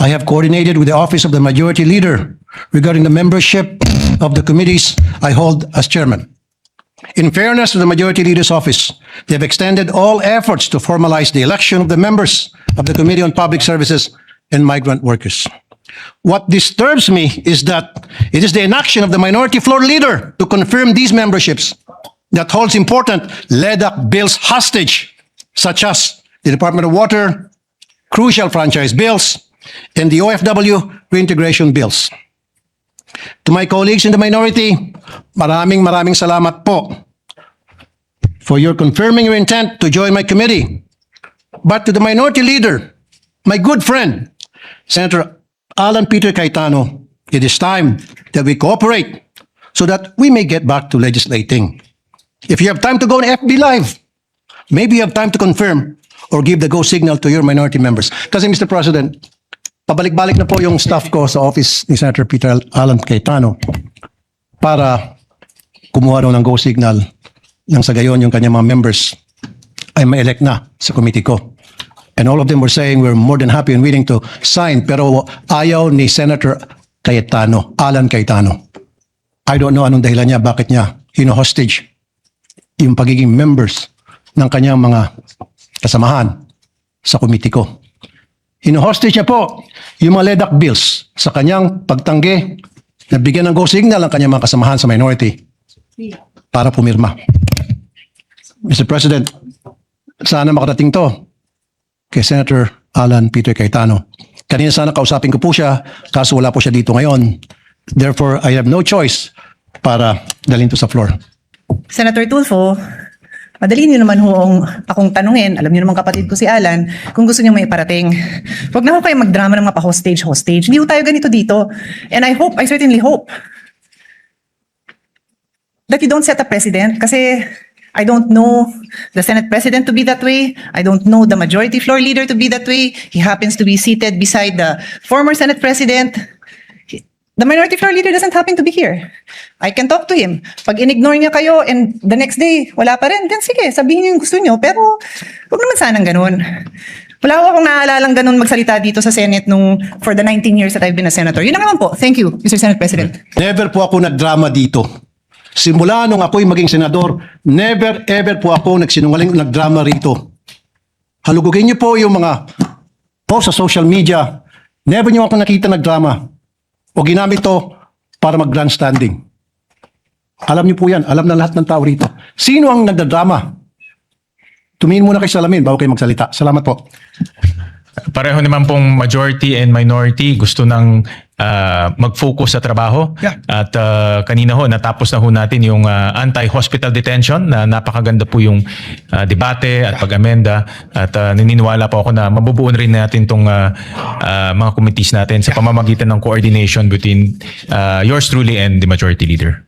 I have coordinated with the Office of the Majority Leader regarding the membership of the committees I hold as chairman. In fairness to the Majority Leader's office, they have extended all efforts to formalize the election of the members of the Committee on Public Services and Migrant Workers. What disturbs me is that it is the inaction of the minority floor leader to confirm these memberships that holds important LEDAC bills hostage, such as the Department of Water, crucial franchise bills, and the OFW reintegration bills. To my colleagues in the minority, maraming salamat po for your confirming your intent to join my committee. But to the minority leader, my good friend, Senator Alan Peter Cayetano, it is time that we cooperate so that we may get back to legislating. If you have time to go on FB Live, maybe you have time to confirm or give the go signal to your minority members. Kasi Mr. President, pabalik-balik na po yung staff ko sa office ni Senator Peter Alan Cayetano para kumuha raw ng go signal nang sa gayon yung kanyang mga members ay ma-elect na sa committee ko. And all of them were saying we're more than happy and willing to sign, pero ayaw ni Senator Cayetano, Alan Cayetano. I don't know anong dahilan niya, bakit niya hino-hostage yung pagiging members ng kanyang mga kasamahan sa committee ko. Hino-hostage niya po yung mga LEDAC bills sa kanyang pagtanggi na bigyan ng go signal ang kanyang mga kasamahan sa minority para pumirma. Mr. President, sana makarating to kay Senator Alan Peter Cayetano. Kanina sana kausapin ko po siya, kaso wala po siya dito ngayon. Therefore, I have no choice para dalhin to sa floor. Senator Tulfo, madali niyo naman akong tanungin, alam niyo naman kapatid ko si Alan, kung gusto niyo may iparating. Huwag na ho kayo magdrama ng mga pa-hostage. Hindi ho tayo ganito dito. And I certainly hope, that you don't set a precedent kasi I don't know the Senate President to be that way. I don't know the Majority Floor Leader to be that way. He happens to be seated beside the former Senate President. The Minority Floor Leader doesn't happen to be here. I can talk to him. Pag in-ignore niya kayo and the next day, wala pa rin, then sige, sabihin niyo yung gusto niyo. Pero huwag naman sanang ganun. Wala ko akong naalalang ganun magsalita dito sa Senate for the 19 years that I've been a senator. Yun na naman po. Thank you, Mr. Senate President. Never po ako nagdrama dito. Simula nung ako'y maging senador, never ever po ako nagsinungaling nagdrama rito. Halugugin niyo po yung mga post sa social media. Never niyo ako nakita nagdrama. O ginamit to para mag-grandstanding. Alam niyo po yan. Alam na lahat ng tao rito. Sino ang nagdadrama? Tumingin muna kayo sa salamin bago kayo magsalita. Salamat po. Pareho naman pong majority and minority gusto ng mag-focus sa trabaho. Yeah. At kanina ho, natapos na ho natin yung anti-hospital detention na napakaganda po yung debate at pag-amenda. At naniniwala po ako na mabubuon rin natin tong mga committees natin sa pamamagitan ng coordination between yours truly and the majority leader.